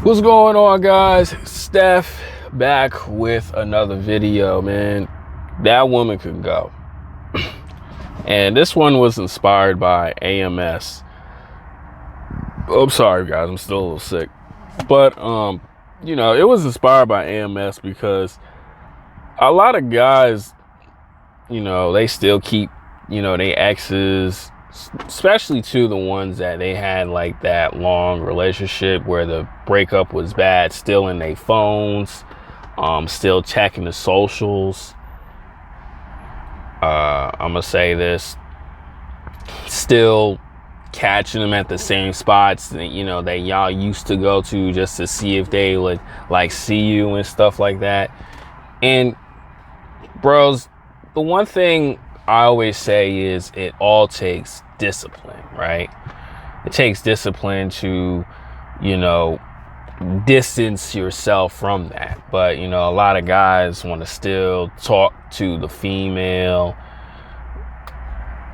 What's going on, guys? Steph back with another video, man. That woman could go. And this one was inspired by AMS. Oh, I'm sorry, guys. I'm still a little sick. But, it was inspired by AMS because a lot of guys, they still keep, their exes, especially to the ones that they had like that long relationship where the breakup was bad, still in their phones, still checking the socials. I'm gonna say this, still catching them at the same spots that that y'all used to go to just to see if they would like see you and stuff like that. And bros, the one thing I always say is it all takes discipline, right? It takes discipline to, distance yourself from that. But, a lot of guys want to still talk to the female,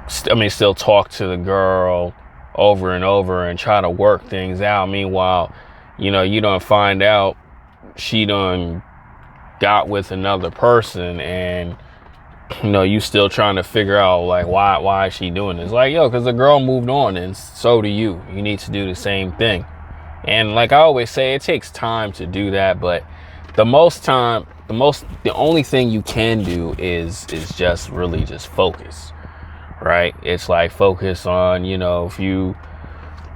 still talk to the girl over and over and try to work things out. Meanwhile, you don't find out she done got with another person and you still trying to figure out like why is she doing this? Like, because the girl moved on and so do you. You need to do the same thing. And like I always say, it takes time to do that, but the only thing you can do is just really just focus, right? It's like focus on, if you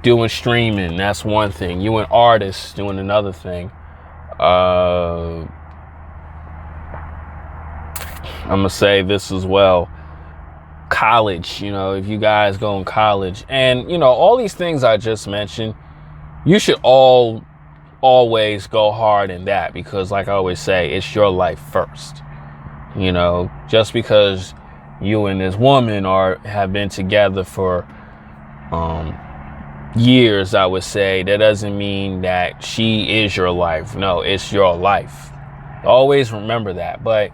doing streaming, that's one thing. You an artist doing another thing. I'm gonna say this as well. College, if you guys go in college and, all these things I just mentioned, you should always go hard in that because like I always say, it's your life first. Just because you and this woman have been together for years, I would say, that doesn't mean that she is your life. No, it's your life. Always remember that. But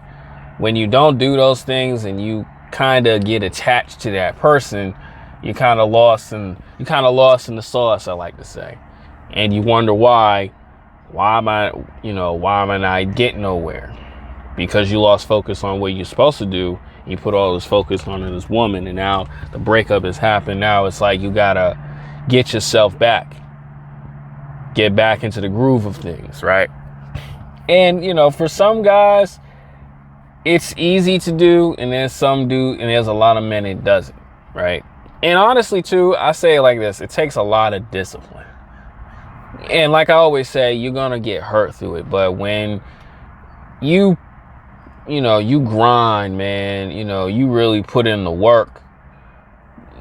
when you don't do those things and you kind of get attached to that person, you kind of lost in the sauce, I like to say. And you wonder why am I not getting nowhere? Because you lost focus on what you're supposed to do. You put all this focus on this woman, and now the breakup has happened. Now it's like you gotta get yourself back. Get back into the groove of things, right? And, for some guys, it's easy to do, and there's some do, and there's a lot of men it doesn't, right? And honestly, too, I say it like this: it takes a lot of discipline. And like I always say, you're gonna get hurt through it. But when you grind, man, you really put in the work.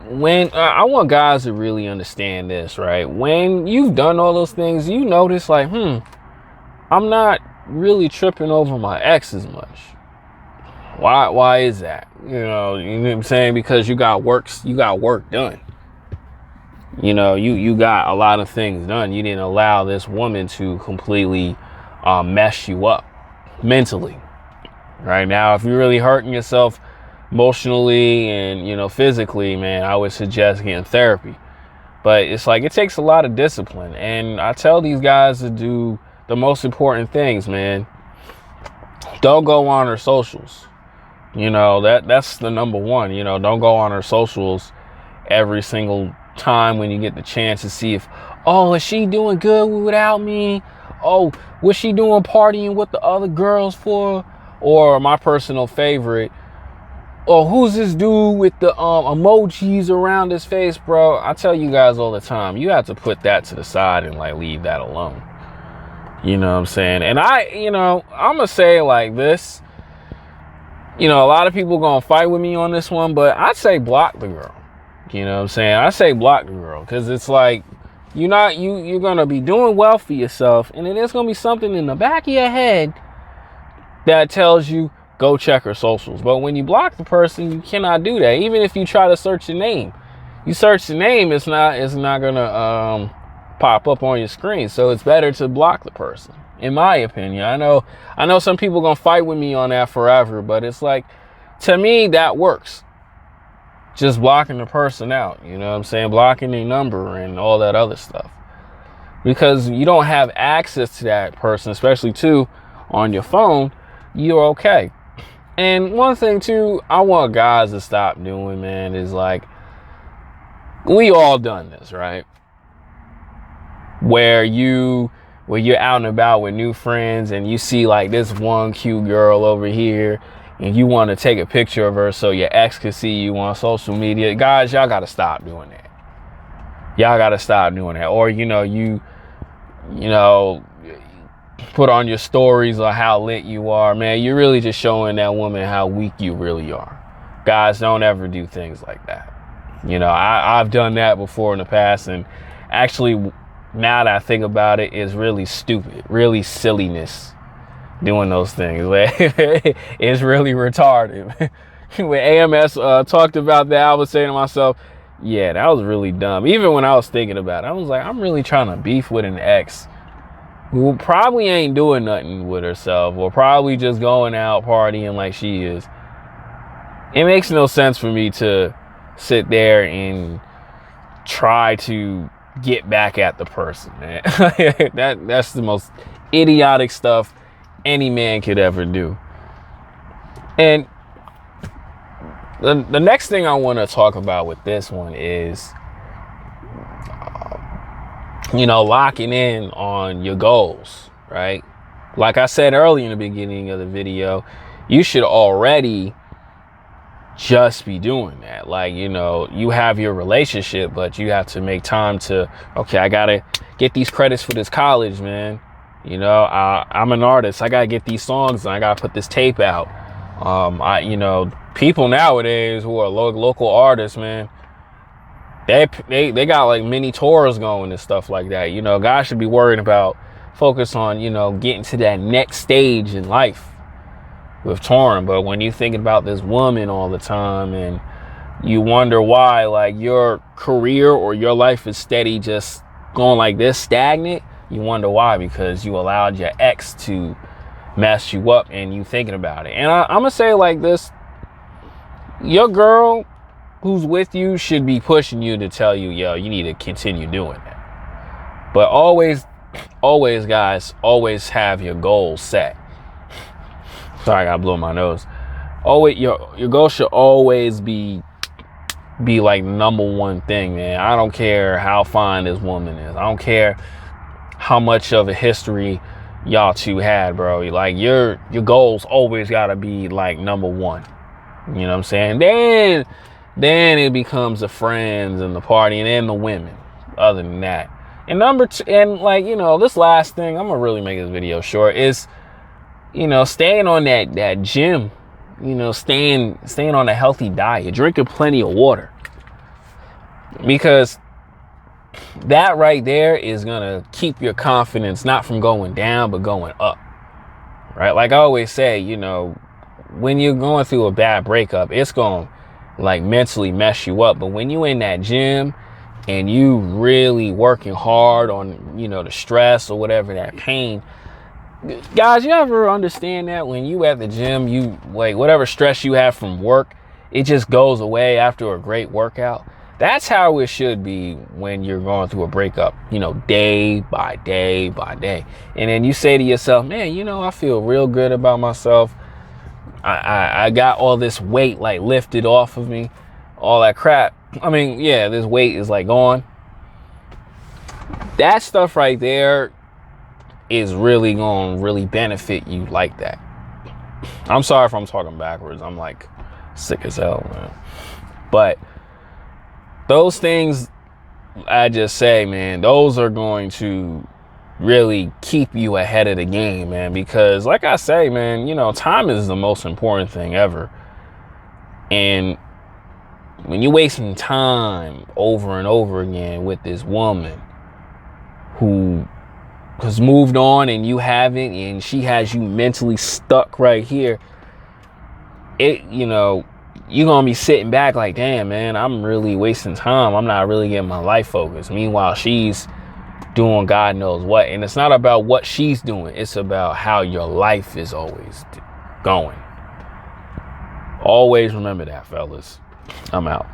When I want guys to really understand this, right? When you've done all those things, you notice like, I'm not really tripping over my ex as much. Why is that? You know what I'm saying? Because you got work done. You got a lot of things done. You didn't allow this woman to completely mess you up mentally. Right now, if you're really hurting yourself emotionally and physically, man, I would suggest getting therapy. But it's like it takes a lot of discipline. And I tell these guys to do the most important things, man. Don't go on her socials. That's the number one. Don't go on her socials every single time when you get the chance to see if, is she doing good without me? Oh, was she doing partying with the other girls for? Or my personal favorite, who's this dude with the emojis around his face, bro? I tell you guys all the time, you have to put that to the side and like leave that alone. You know what I'm saying? And I'm gonna say it like this. A lot of people gonna fight with me on this one, but I'd say block the girl. You know what I'm saying? I say block the girl because it's like you're gonna be doing well for yourself, and then there's gonna be something in the back of your head that tells you go check her socials. But when you block the person, you cannot do that. Even if you try to search your name, it's not gonna pop up on your screen. So it's better to block the person, in my opinion. I know some people gonna fight with me on that forever, but it's like, to me, that works. Just blocking the person out, you know what I'm saying? Blocking their number and all that other stuff. because you don't have access to that person, especially too on your phone, you're okay. And one thing too, I want guys to stop doing, man, is like, we all done this, right? Where you're out and about with new friends and you see like this one cute girl over here and you want to take a picture of her so your ex can see you on social media. Guys, y'all got to stop doing that. Y'all got to stop doing that. Or, you put on your stories on how lit you are, man. You're really just showing that woman how weak you really are. Guys, don't ever do things like that. I've done that before in the past, and actually, now that I think about it, it's really stupid, really silliness doing those things. It's really retarded. When AMS talked about that, I was saying to myself, yeah, that was really dumb. Even when I was thinking about it, I was like, I'm really trying to beef with an ex who probably ain't doing nothing with herself, or probably just going out partying like she is. It makes no sense for me to sit there and try to get back at the person, man. That's the most idiotic stuff any man could ever do. And the next thing I want to talk about with this one is locking in on your goals, right? Like I said earlier in the beginning of the video, you should already just be doing that. Like, you have your relationship, but you have to make time to, okay, I gotta get these credits for this college, man. I'm an artist. I gotta get these songs and I gotta put this tape out. People nowadays who are local artists, man, they got like mini tours going and stuff like that. Guys should be worried about, focus on, getting to that next stage in life with touring. But when you're thinking about this woman all the time and you wonder why, like, your career or your life is steady just going like this, stagnant, you wonder why, because you allowed your ex to mess you up and you thinking about it. And I'm gonna say it like this: your girl who's with you should be pushing you to tell you, yo, you need to continue doing that. But always, guys, always have your goals set. Sorry, I gotta blow my nose. Always, your goal should always be like number one thing, man. I don't care how fine this woman is. I don't care how much of a history y'all two had, bro. Like, your goals always gotta be like number one. You know what I'm saying? Then it becomes the friends and the party and then the women. Other than that, and number two, and like, this last thing, I'm gonna really make this video short, is staying on that gym, staying on a healthy diet, drinking plenty of water, because that right there is gonna keep your confidence not from going down but going up, right? Like I always say, when you're going through a bad breakup, it's gonna like mentally mess you up. But when you in that gym and you really working hard on the stress or whatever, that pain, guys, you ever understand that when you at the gym, you like whatever stress you have from work, it just goes away after a great workout? That's how it should be when you're going through a breakup, day by day by day. And then you say to yourself, man, I feel real good about myself. I got all this weight like lifted off of me, all that crap. I mean, yeah, this weight is like gone. That stuff right there is really going to really benefit you like that. I'm sorry if I'm talking backwards. I'm like sick as hell, man. But those things I just say, man, those are going to really keep you ahead of the game, man. Because like I say, man, time is the most important thing ever. And when you're wasting time over and over again with this woman who has moved on and you haven't, and she has you mentally stuck right here, you're gonna be sitting back like, damn, man, I'm really wasting time. I'm not really getting my life focused. Meanwhile, she's doing God knows what. And it's not about what she's doing. It's about how your life is always going. Always remember that, fellas. I'm out.